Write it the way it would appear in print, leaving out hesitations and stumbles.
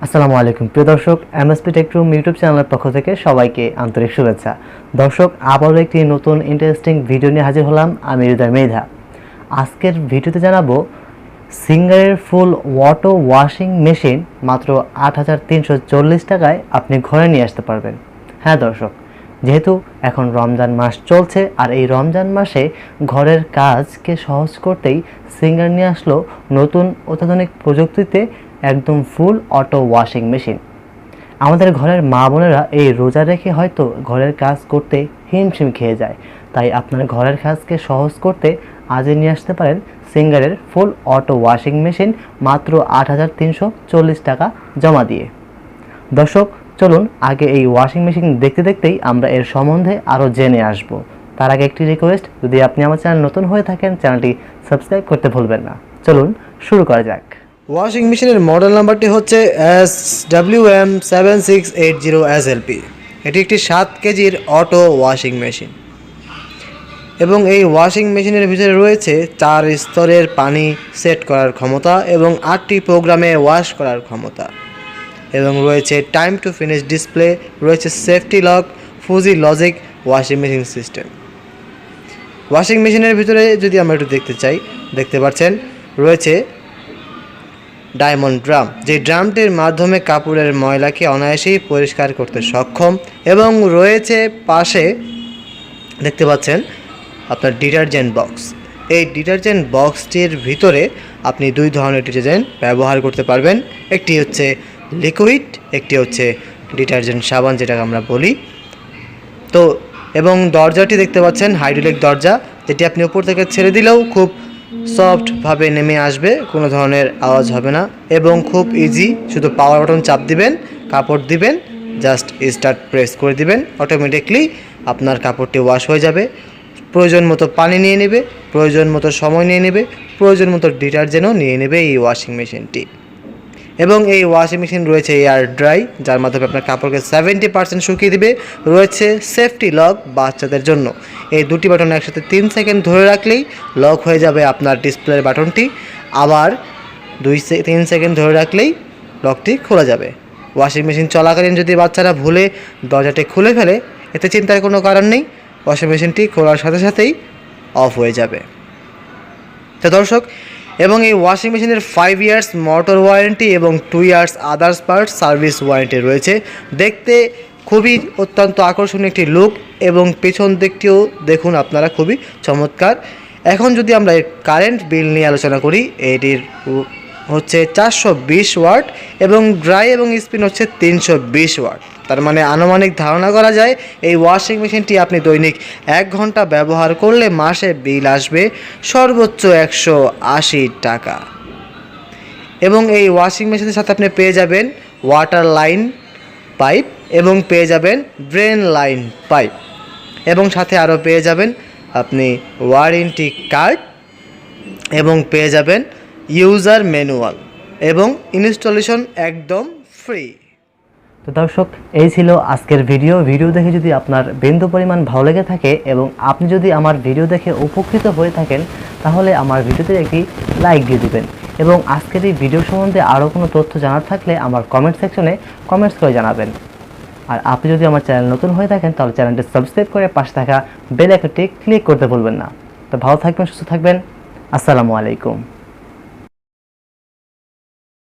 আসসালামু আলাইকুম প্রিয় দর্শক, এমএসপি টেক রুম ইউটিউব চ্যানেলের পক্ষ থেকে সবাইকে আন্তরিক শুভেচ্ছা। দর্শক, আবারও একটি নতুন ইন্টারেস্টিং ভিডিও নিয়ে হাজির হলাম। আমি হৃদয় মেধা। আজকের ভিডিওতে জানাবো সিঙ্গারের ফুল অটো ওয়াশিং মেশিন মাত্র ৮,৩৪০ টাকায় আপনি ঘরে নিয়ে আসতে পারবেন। হ্যাঁ দর্শক, যেহেতু এখন রমজান মাস চলছে আর এই রমজান মাসে ঘরের কাজকে সহজ করতেই সিঙ্গার নিয়ে আসলো নতুন অত্যাধুনিক প্রযুক্তিতে একদম ফুল অটো ওয়াশিং মেশিন। আমাদের ঘরের মা বোনেরা এই রোজা রেখে হয়তো ঘরের কাজ করতে হিমশিম খেয়ে যায়, তাই আপনার ঘরের কাজকে সহজ করতে আজই নিয়ে আসতে পারেন সিঙ্গারের ফুল অটো ওয়াশিং মেশিন মাত্র ৮,৩৪০ টাকা জমা দিয়ে। দর্শক চলুন আগে এই ওয়াশিং মেশিন দেখতে দেখতেই আমরা এর সম্বন্ধে আরও জেনে আসব। তার আগে একটি রিকোয়েস্ট, যদি আপনি আমার চ্যানেল নতুন হয়ে থাকেন চ্যানেলটি সাবস্ক্রাইব করতে ভুলবেন না। চলুন শুরু করা যাক। ওয়াশিং মেশিনের মডেল নাম্বারটি হচ্ছে SWM7680SLP। এটি একটি 7 কেজির অটো ওয়াশিং মেশিন এবং এই ওয়াশিং মেশিনের ভিতরে রয়েছে 4 স্তরের পানি সেট করার ক্ষমতা এবং 8টি প্রোগ্রামে ওয়াশ করার ক্ষমতা এবং রয়েছে টাইম টু ফিনিশ ডিসপ্লে, রয়েছে safety lock, Fuji logic washing machine system. Washing মেশিনের ভিতরে যদি আমরা একটু দেখতে পাচ্ছেন রয়েছে ডায়মন্ড ড্রাম, যে ড্রামটির মাধ্যমে কাপড়ের ময়লাকে অনায়াসেই পরিষ্কার করতে সক্ষম, এবং রয়েছে পাশে দেখতে পাচ্ছেন আপনার ডিটারজেন্ট বক্স। এই ডিটারজেন্ট বক্সটির ভিতরে আপনি 2 ধরনের ডিটারজেন্ট ব্যবহার করতে পারবেন, একটি হচ্ছে লিকুইড, একটি হচ্ছে ডিটারজেন্ট সাবান যেটাকে আমরা বলি। তো এবং দরজাটি দেখতে পাচ্ছেন হাইড্রোলিক দরজা, যেটি আপনি উপর থেকে ছেড়ে দিলেও খুব সফটভাবে নেমে আসবে, কোনো ধরনের আওয়াজ হবে না এবং খুব ইজি। শুধু পাওয়ার বাটন চাপ দিবেন, কাপড় দিবেন, জাস্ট স্টার্ট প্রেস করে দিবেন, অটোমেটিকলি আপনার কাপড়টি ওয়াশ হয়ে যাবে। প্রয়োজন মতো পানি নিয়ে নেবে, প্রয়োজন মতো সময় নিয়ে নেবে, প্রয়োজন মতো ডিটারজেন্টও নিয়ে নেবে এই ওয়াশিং মেশিনটি। এবং এই ওয়াশিং মেশিন রয়েছে এয়ার ড্রাই, যার মাধ্যমে আপনার কাপড়কে 70% শুকিয়ে দেবে। রয়েছে সেফটি লক বাচ্চাদের জন্য। এই 2টি বাটন একসাথে 3 সেকেন্ড ধরে রাখলেই লক হয়ে যাবে আপনার ডিসপ্লের বাটনটি, আবার 3 সেকেন্ড ধরে রাখলেই লকটি খোলা যাবে। ওয়াশিং মেশিন চলাকালীন যদি বাচ্চারা ভুলে দরজাটি খুলে ফেলে, এতে চিন্তার কোনো কারণ নেই, ওয়াশিং মেশিনটি খোলার সাথে সাথেই অফ হয়ে যাবে। তো দর্শক, এবং এই ওয়াশিং মেশিনের 5 ইয়ার্স মোটর ওয়ারেন্টি এবং 2 years others parts service warranty রয়েছে। দেখতে খুবই অত্যন্ত আকর্ষণীয় একটি লুক, এবং পেছন দিকটিও দেখুন আপনারা, খুবই চমৎকার। এখন যদি আমরা এর কারেন্ট বিল নিয়ে আলোচনা করি, এটির হচ্ছে 420 ওয়াট এবং ড্রাই এবং স্পিন হচ্ছে 320 ওয়াট। তার মানে আনুমানিক ধারণা করা যায় এই ওয়াশিং মেশিনটি আপনি দৈনিক 1 ঘন্টা ব্যবহার করলে মাসে বিল আসবে সর্বোচ্চ 180 টাকা। এবং এই ওয়াশিং মেশিনের সাথে আপনি পেয়ে যাবেন ওয়াটার লাইন পাইপ এবং পেয়ে যাবেন ড্রেন লাইন পাইপ, এবং সাথে আরও পেয়ে যাবেন আপনি ওয়ারেন্টি কার্ড, এবং পেয়ে যাবেন ইউজার ম্যানুয়াল, এবং ইনস্টলেশন একদম ফ্রি। তো দর্শক, এই ছিল আজকের ভিডিও দেখে যদি আপনার বিন্দু পরিমাণ ভালো লেগে থাকে এবং আপনি যদি আমার ভিডিও দেখে উপকৃত হয়ে থাকেন, তাহলে আমার ভিডিওতে একটি লাইক দিয়ে দিবেন। এবং আজকের এই ভিডিও সম্বন্ধে আরও কোনো তথ্য জানার থাকলে আমার কমেন্ট সেকশনে কমেন্টস করে জানাবেন। আর আপনি যদি আমার চ্যানেল নতুন হয়ে থাকেন, তাহলে চ্যানেলটি সাবস্ক্রাইব করে পাশে থাকা বেল আইকনটি ক্লিক করতে ভুলবেন না। তো ভালো থাকবেন, সুস্থ থাকবেন। আসসালামু আলাইকুম।